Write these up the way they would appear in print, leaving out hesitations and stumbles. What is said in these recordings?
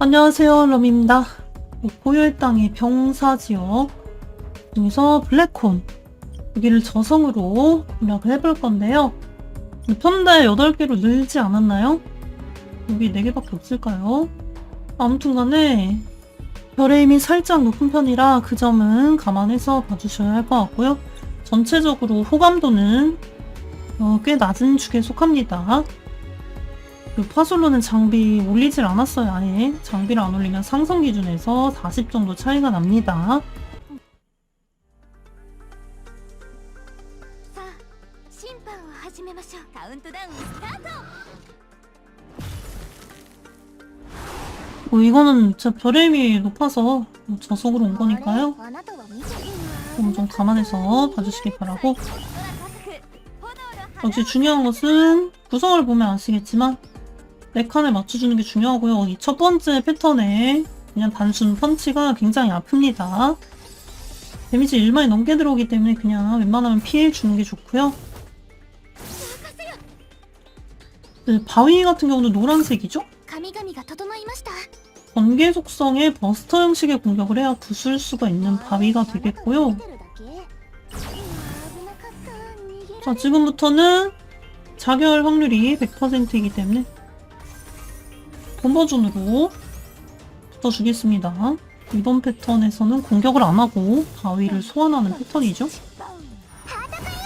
안녕하세요, 럼입니다. 고요의 땅의 병사지역 중에서 블랙콘 여기를 저성으로 공략을 해볼 건데요. 편대 8개로 늘지 않았나요? 여기 4개밖에 없을까요? 아무튼 간에 별의 힘이 살짝 높은 편이라 그 점은 감안해서 봐주셔야 할 것 같고요. 전체적으로 호감도는 꽤 낮은 축에 속합니다. 파솔로는 장비 올리질 않았어요. 아예 장비를 안 올리면 상성 기준에서 40 정도 차이가 납니다. 이거는 진짜 별의 힘이 높아서 저속으로 온 거니까요. 좀 감안해서 봐주시기 바라고. 역시 중요한 것은 구성을 보면 아시겠지만 4칸을 맞춰주는 게 중요하고요. 이 첫 번째 패턴에 그냥 단순 펀치가 굉장히 아픕니다. 데미지 1만이 넘게 들어오기 때문에 그냥 웬만하면 피해주는 게 좋고요. 네, 바위 같은 경우는 노란색이죠? 번개 속성의 버스터 형식의 공격을 해야 부술 수가 있는 바위가 되겠고요. 자, 지금부터는 자결 확률이 100%이기 때문에 본버전으로 붙어주겠습니다. 이번 패턴에서는 공격을 안하고 바위를 소환하는 패턴이죠.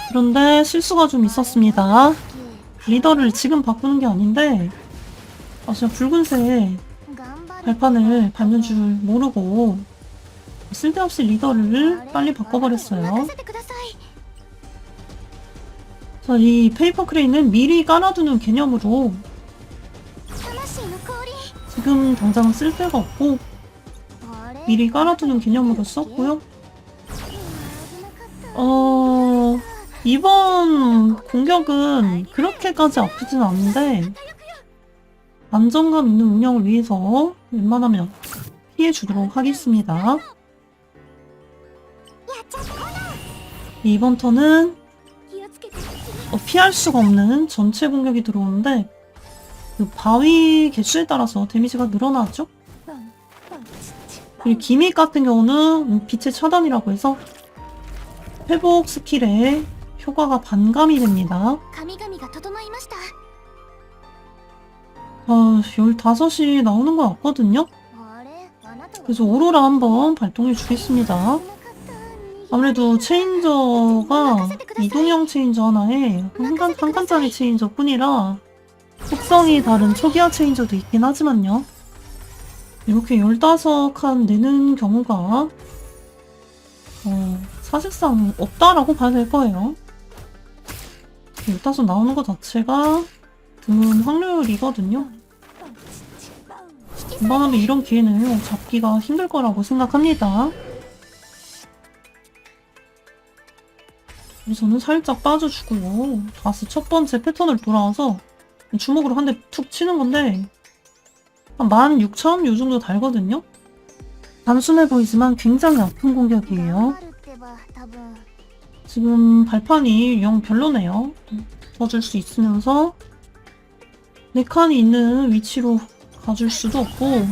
그런데 실수가 좀 있었습니다. 리더를 지금 바꾸는 게 아닌데 제가 붉은색 발판을 밟는 줄 모르고 쓸데없이 리더를 빨리 바꿔버렸어요. 자, 이 페이퍼 크레인은 미리 깔아두는 개념으로 지금 당장은 쓸데가 없고 미리 깔아두는 개념으로 썼고요. 이번 공격은 그렇게까지 아프진 않은데 안정감 있는 운영을 위해서 웬만하면 피해주도록 하겠습니다. 이번 턴은 피할 수가 없는 전체 공격이 들어오는데 그 바위 개수에 따라서 데미지가 늘어나죠? 그리고 기믹 같은 경우는 빛의 차단이라고 해서 회복 스킬에 효과가 반감이 됩니다. 15이 나오는 것 같거든요? 그래서 오로라 한번 발동해 주겠습니다. 아무래도 체인저가 이동형 체인저 하나에 한 칸짜리 체인저 뿐이라 속성이 다른 초기화 체인저도 있긴 하지만요. 이렇게 15칸 내는 경우가 사실상 없다라고 봐야 될 거예요. 15 나오는 것 자체가 드문 확률이거든요. 웬만하면 이런 기회는 잡기가 힘들 거라고 생각합니다. 저는 살짝 빠져주고요. 다시 첫 번째 패턴을 돌아와서 주먹으로 한 대 툭 치는 건데 한 16,000? 요 정도 달거든요? 단순해 보이지만 굉장히 아픈 공격이에요. 지금 발판이 영 별로네요. 더 줄 수 있으면서 4칸이 있는 위치로 가줄 수도 없고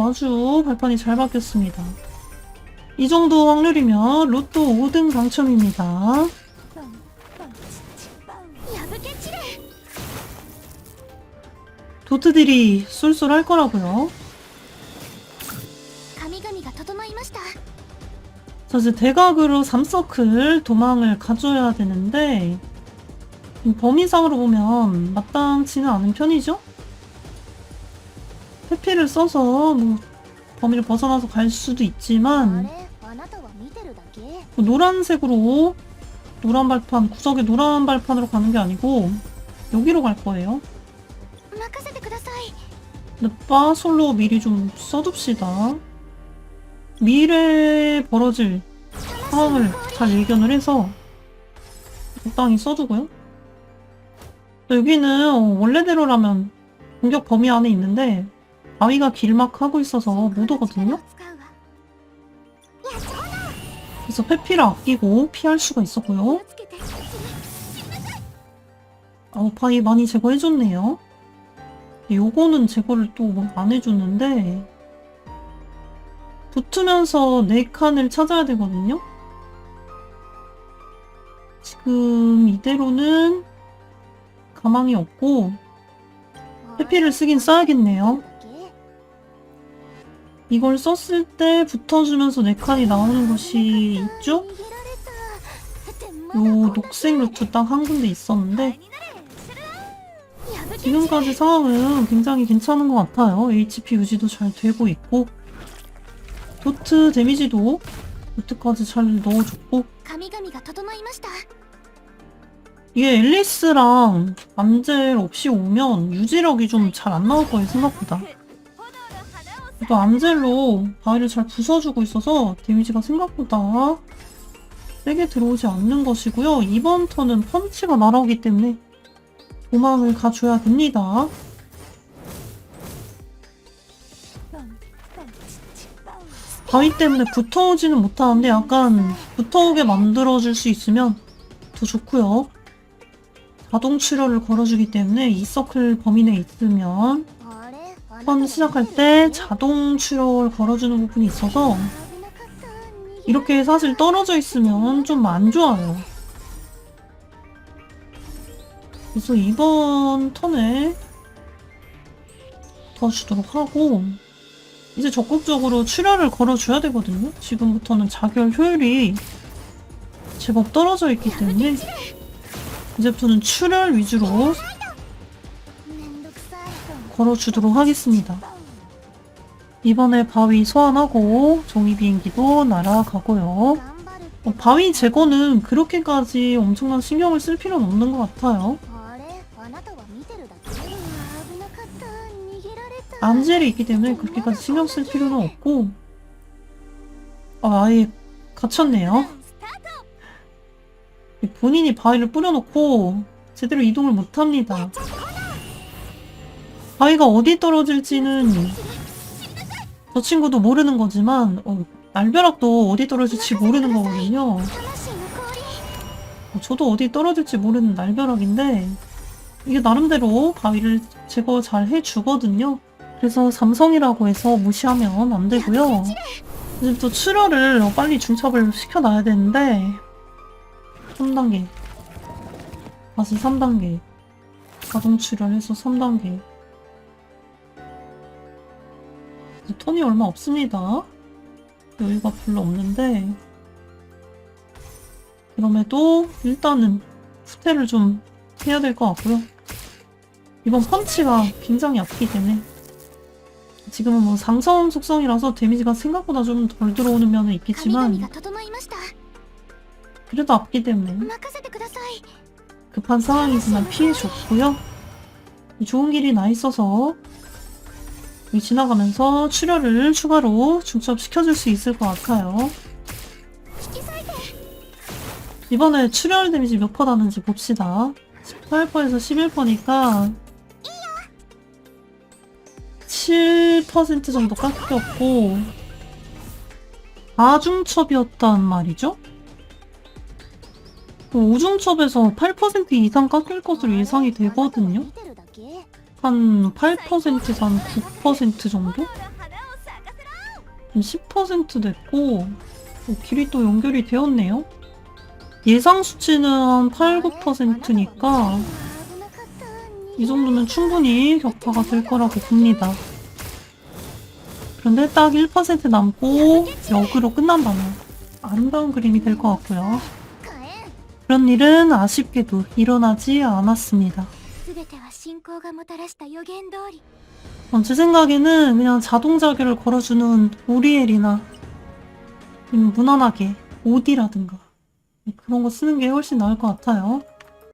아주 발판이 잘 바뀌었습니다. 이 정도 확률이면 로또 5등 당첨입니다. 도트들이 쏠쏠할 거라고요. 자, 이제 대각으로 3서클 도망을 가져야 되는데 범위상으로 보면 마땅치는 않은 편이죠? 회피를 써서 범위를 벗어나서 갈 수도 있지만 노란색으로 노란 발판, 구석에 노란 발판으로 가는 게 아니고 여기로 갈 거예요. 늪바 솔로 미리 좀 써둡시다. 미래에 벌어질 상황을 잘 예견을 해서 적당히 써두고요. 여기는 원래대로라면 공격 범위 안에 있는데 바위가 길막하고 있어서 못 오거든요. 그래서 회피를 아끼고 피할 수가 있었고요. 바위 많이 제거해줬네요. 요거는 제거를 또 안 해줬는데 붙으면서 4칸을 찾아야 되거든요. 지금 이대로는 가망이 없고 해피를 쓰긴 써야겠네요. 이걸 썼을 때 붙어주면서 4칸이 나오는 곳이 있죠? 요 녹색 루트 딱 한 군데 있었는데 지금까지 상황은 굉장히 괜찮은 것 같아요. HP 유지도 잘 되고 있고 도트 데미지도 도트까지 잘 넣어줬고 이게 앨리스랑 암젤 없이 오면 유지력이 좀 잘 안 나올 거예요, 생각보다. 또 암젤로 바위를 잘 부숴주고 있어서 데미지가 생각보다 세게 들어오지 않는 것이고요. 이번 턴은 펀치가 날아오기 때문에 도망을 가줘야 됩니다. 바위 때문에 붙어오지는 못하는데 약간 붙어오게 만들어줄 수 있으면 더 좋고요. 자동 출혈을 걸어주기 때문에 이 서클 범위 내에 있으면 턴 시작할 때 자동 출혈 걸어주는 부분이 있어서 이렇게 사실 떨어져 있으면 좀 안 좋아요. 그래서 이번 턴에 더 주도록 하고 이제 적극적으로 출혈을 걸어줘야 되거든요. 지금부터는 자결 효율이 제법 떨어져 있기 때문에 이제부터는 출혈 위주로 걸어주도록 하겠습니다. 이번에 바위 소환하고 종이 비행기도 날아가고요. 바위 제거는 그렇게까지 엄청난 신경을 쓸 필요는 없는 것 같아요. 암젤이 있기 때문에 그렇게까지 신경 쓸 필요는 없고 아예 갇혔네요. 본인이 바위를 뿌려놓고 제대로 이동을 못합니다. 바위가 어디 떨어질지는 저 친구도 모르는 거지만 날벼락도 어디 떨어질지 모르는 거거든요. 저도 어디 떨어질지 모르는 날벼락인데 이게 나름대로 바위를 제거 잘 해주거든요. 그래서 삼성이라고 해서 무시하면 안 되고요. 이제부터 출혈을 빨리 중첩을 시켜놔야 되는데 3단계 다시 3단계 자동 출혈해서 3단계 턴이 얼마 없습니다. 여유가 별로 없는데 그럼에도 일단은 후퇴를 좀 해야 될 것 같고요. 이번 펀치가 굉장히 아프기 때문에 지금은 뭐 상성 속성이라서 데미지가 생각보다 좀 덜 들어오는 면은 있겠지만 그래도 아프기 때문에 급한 상황이지만 피해줬고요. 좋은 길이 나 있어서 지나가면서 출혈을 추가로 중첩시켜줄 수 있을 것 같아요. 이번에 출혈 데미지 몇 퍼 나는지 봅시다. 18%에서 11%니까 7% 정도 깎였고 4중첩이었단 말이죠? 5중첩에서 8% 이상 깎일 것으로 예상이 되거든요? 한 8%에서 한 9% 정도? 10% 됐고 길이 또 연결이 되었네요. 예상 수치는 한 8, 9%니까 이 정도면 충분히 격파가 될 거라고 봅니다. 그런데 딱 1% 남고 역으로 끝난다면 아름다운 그림이 될 것 같고요. 그런 일은 아쉽게도 일어나지 않았습니다. 제 생각에는 그냥 자동 자결을 걸어주는 오리엘이나 무난하게 오디라든가 그런 거 쓰는 게 훨씬 나을 것 같아요.